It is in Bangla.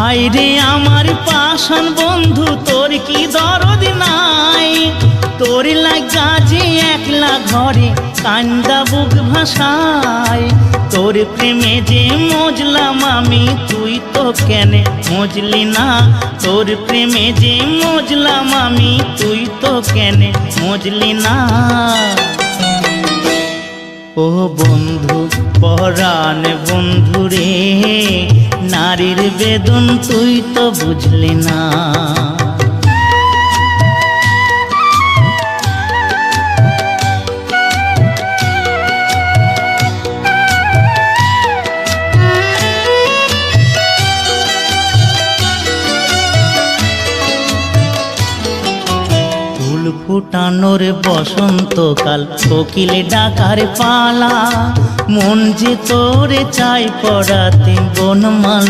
হায়রে আমার পাষাণ বন্ধু, তোর কি দরদ নাই? তোর লাগা যে একলা ঘরে কান্দা বুক ভাসায়। তোর প্রেমে যে মজলাম আমি, তুই তো কেনে মজলি না? তোর প্রেমে যে মজলাম আমি, তুই তো কেনে মজলি না? ও বন্ধু পরাণ বন্ধু রে, নারীর বেদন তুই তো বুঝলি না। ফুটানোর বসন্তকাল, কোকিলে ডাকার পালা, মন যে তোরে চাই পড়াতে বনমাল